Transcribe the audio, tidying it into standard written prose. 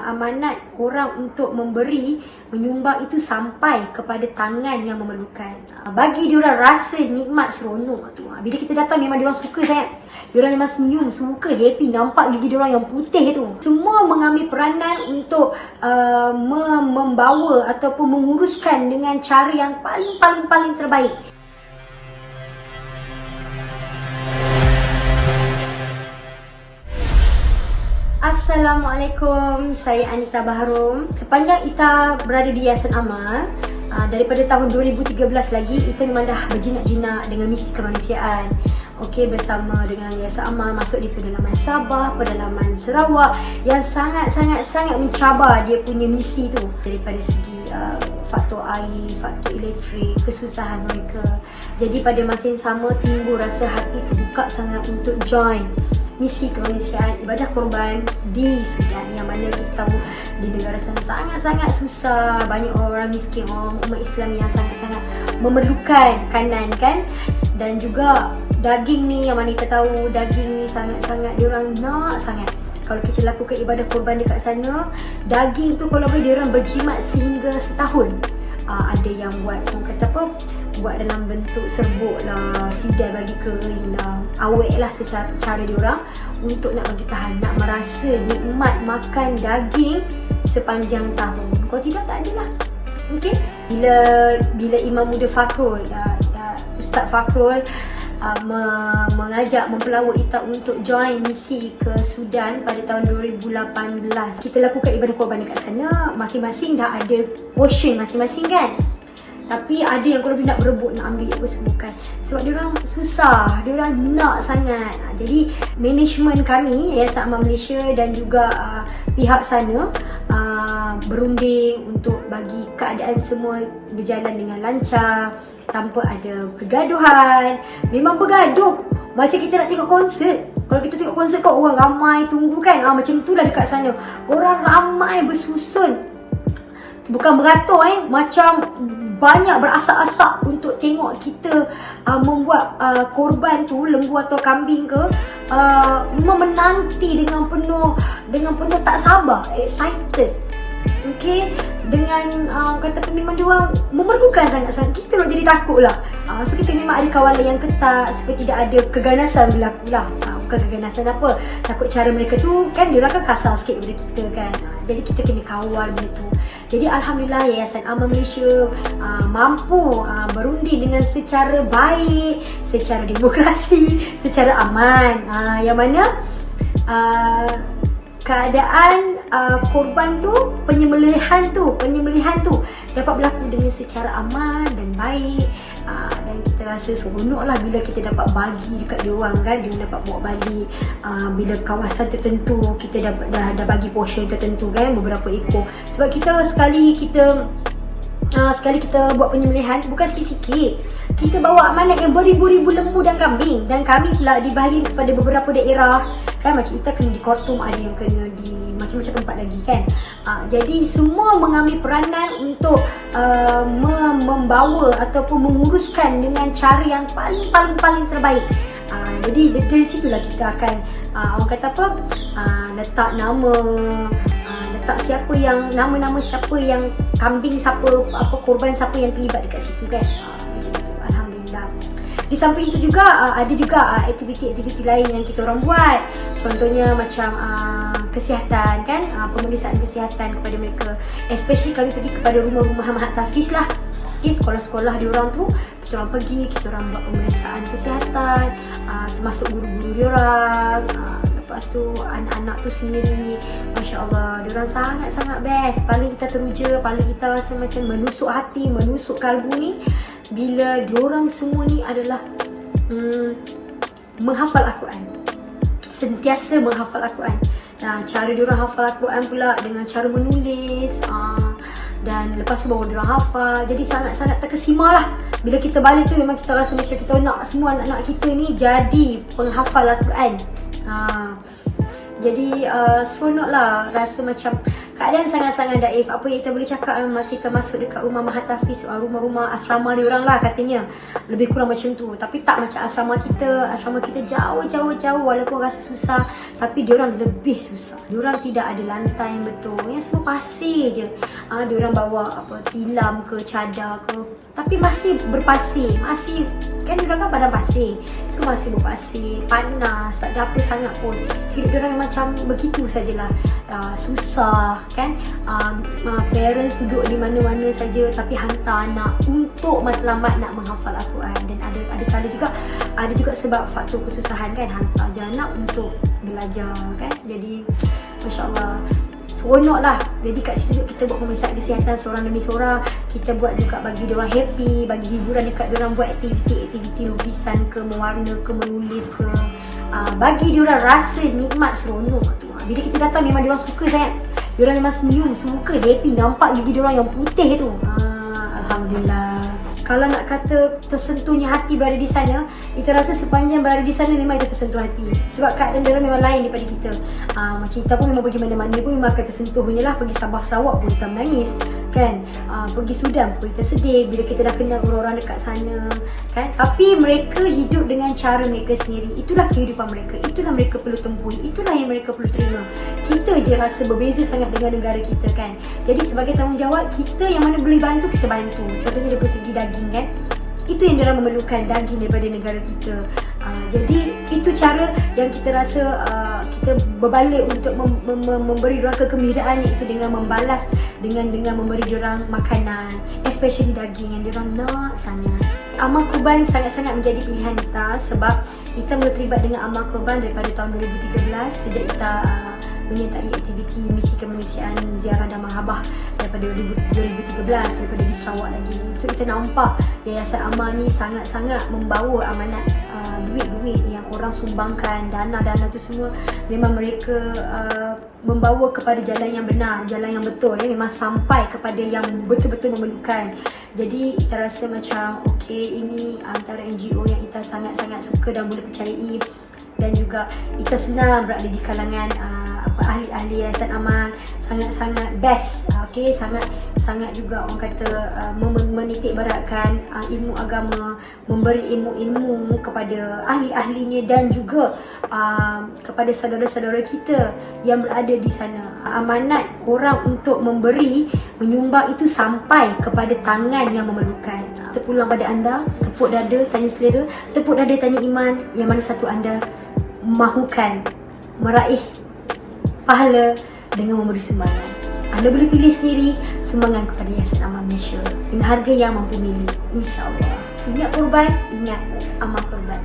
amanat orang untuk menyumbang itu sampai kepada tangan yang memerlukan. Bagi diorang rasa nikmat seronok tu. Bila kita datang memang diorang suka sangat. Diorang memang senyum, suka, happy, nampak gigi diorang yang putih tu. Semua mengambil peranan untuk membawa ataupun menguruskan dengan cara yang paling terbaik. Assalamualaikum, saya Anita Baharom. Sepanjang Ita berada di Yayasan Amal, daripada tahun 2013 lagi, Ita memang dah berjinak-jinak dengan misi kemanusiaan. Okey, bersama dengan Yayasan Amal masuk di pedalaman Sabah, pedalaman Sarawak yang sangat mencabar dia punya misi tu. Daripada segi faktor air, faktor elektrik, kesusahan mereka. Jadi pada masa yang sama timbul rasa hati terbuka sangat untuk join misi kemanusiaan ibadah korban di Sudan, yang mana kita tahu di negara sana sangat susah, banyak orang miskin, orang umat Islam yang sangat memerlukan kanan kan, dan juga daging ni yang mana kita tahu daging ni sangat diorang nak sangat. Kalau kita lakukan ibadah korban dekat sana, daging tu kalau boleh diorang berjimat sehingga setahun. Ada yang buat, orang kata apa, buat dalam bentuk serbuk lah, sidai bagi kering lah, awet lah cara diorang untuk nak bagi tahan, nak merasa nikmat makan daging sepanjang tahun. Kalau tidak, tak adalah. Okay? Bila Imam Muda Fakrul, Ustaz Fakrul mengajak, mempelawak Ita untuk join misi ke Sudan pada tahun 2018. Kita lakukan ibadah korban dekat sana, masing-masing dah ada portion masing-masing kan. Tapi ada yang kalau nak berebut, nak ambil apa semua kan. Sebab diorang susah, diorang nak sangat. Jadi management kami, Yayasan Amal Malaysia dan juga pihak sana berunding untuk bagi keadaan semua berjalan dengan lancar, tanpa ada kegaduhan. Memang bergaduh macam kita nak tengok konsert. Kalau kita tengok konsert kan orang ramai tunggu kan, macam itulah dekat sana. Orang ramai bersusun, bukan beratur macam banyak berasak-asak untuk tengok kita membuat korban tu, lembu atau kambing ke, memang menanti dengan penuh tak sabar, excited. Okay, dengan kata memang diorang memerlukan sangat-sangat. Kita jadi takut lah. So kita memang ada kawalan yang ketat supaya tidak ada keganasan berlaku lah. Bukan keganasan apa, takut cara mereka tu kan, diorang kan kasar sikit daripada kita kan. Jadi kita kena kawal benda tu. Jadi Alhamdulillah Yayasan Amal Malaysia mampu berunding dengan secara baik, secara demokrasi, secara aman. Yang mana keadaan korban tu, penyembelihan tu dapat berlaku dengan secara aman dan baik, dan kita rasa seronok lah bila kita dapat bagi dekat diorang kan, dia dapat bawa balik. Bila kawasan tertentu kita dah bagi portion tertentu kan, beberapa ekor. Sebab sekali kita buat penyembelihan, bukan sikit-sikit. Kita bawa amanat yang beribu-ribu lembu dan kambing, dan kami pula dibahagi kepada beberapa daerah kan, macam kita kena di Khartoum, ada yang kena di macam-macam tempat lagi kan. Jadi semua mengambil peranan untuk membawa ataupun menguruskan dengan cara yang paling terbaik. Jadi dari situlah kita akan orang kata apa, letak nama, letak siapa yang nama-nama siapa yang kambing, siapa apa korban, siapa yang terlibat dekat situ kan. Macam itu, alhamdulillah. Di samping itu juga ada juga aktiviti-aktiviti lain yang kita orang buat. Contohnya macam kesihatan kan, pemeriksaan kesihatan kepada mereka. Especially kami pergi kepada rumah-rumah Mahat Tafiz lah. Okay, sekolah-sekolah diorang tu kita orang pergi, kita orang buat pemeriksaan kesihatan, termasuk guru-guru diorang. Lepas tu anak-anak tu sendiri, Masya Allah, diorang sangat best. Paling kita teruja, paling kita rasa macam menusuk hati, menusuk kalbu ni, bila diorang semua ni adalah menghafal Al-Quran, sentiasa menghafal Al-Quran. Nah, cara diorang hafal Al-Quran pula dengan cara menulis, dan lepas tu baru diorang hafal. Jadi sangat terkesima lah. Bila kita balik tu memang kita rasa macam kita nak semua anak-anak kita ni jadi penghafal Al-Quran. Jadi seronok lah, rasa macam keadaan sangat-sangat daif. Apa yang kita boleh cakap, masih akan masuk dekat rumah Mahathir, rumah-rumah asrama diorang lah katanya. Lebih kurang macam tu. Tapi tak macam asrama kita jauh-jauh walaupun rasa susah, tapi diorang lebih susah. Diorang tidak ada lantai yang betul, yang semua pasir je. Diorang bawa apa, tilam ke, cadar ke, tapi masih berpasir, masih kan diorang kan padang pasir, so masih berpasir, panas, tak ada apa sangat pun. Hidup diorang macam begitu sajalah, susah kan. Parents duduk di mana-mana saja tapi hantar anak untuk matlamat nak menghafal Al-Quran. Dan ada kala juga, ada juga sebab faktor kesusahan kan, hantar je anak untuk belajar kan. Jadi Masya Allah, seronok lah. Jadi kat situ kita buat pemeriksaan kesihatan seorang demi seorang. Kita buat juga bagi diorang happy, bagi hiburan dekat diorang, buat aktiviti lukisan ke, mewarna ke, menulis ke, bagi diorang rasa nikmat, seronok tu. Bila kita datang memang diorang suka sangat. Diorang memang senyum, suka, happy, nampak gigi diorang yang putih tu. Alhamdulillah. Kalau nak kata tersentuhnya hati berada di sana, kita rasa sepanjang berada di sana memang kita tersentuh hati. Sebab keadaan diorang memang lain daripada kita. Macam kita pun memang pergi mana-mana pun memang akan tersentuh punya lah. Pergi Sabah Sarawak pun kita menangis kan. Pergi Sudan pun kita sedih bila kita dah kenal orang-orang dekat sana kan. Tapi mereka hidup dengan cara mereka sendiri. Itulah kehidupan mereka, itulah mereka perlu tempuh, itulah yang mereka perlu terima. Kita je rasa berbeza sangat dengan negara kita kan. Jadi sebagai tanggungjawab kita, yang mana boleh bantu, kita bantu. Contohnya dari segi daging kan, itu yang diorang memerlukan, daging daripada negara kita. Jadi itu cara yang kita rasa kita berbalik untuk memberi diorang kegembiraan, iaitu dengan membalas, dengan memberi diorang makanan, especially daging yang diorang nak sangat. Amal kurban sangat-sangat menjadi pilihan kita, sebab kita mula terlibat dengan amal kurban daripada tahun 2013, sejak kita menyertai aktiviti misi kemanusiaan ziarah dan marhabah daripada 2013, daripada di Sarawak lagi. So kita nampak Yayasan Amal ni sangat-sangat membawa amanat duit-duit yang orang sumbangkan, dana-dana tu semua memang mereka membawa kepada jalan yang benar, jalan yang betul, memang sampai kepada yang betul-betul memerlukan. Jadi kita rasa macam okey, ini antara NGO yang kita sangat-sangat suka dan boleh percayai, dan juga kita senang berada di kalangan ahli-ahli Yayasan Amal. Sangat-sangat best, okey, sangat juga orang kata menitik beratkan ilmu agama, memberi ilmu-ilmu kepada ahli-ahlinya, dan juga kepada saudara-saudara kita yang berada di sana. Amanat orang untuk memberi, menyumbang itu sampai kepada tangan yang memerlukan. Terpulang pada anda, tepuk dada, tanya selera, tepuk dada, tanya iman, yang mana satu anda mahukan meraih pahala dengan memberi sumbangan. Anda boleh pilih sendiri sumbangan kepada Yayasan Amal Malaysia dengan harga yang mampu milik, insya-Allah. Ingat korban, ingat amal korban.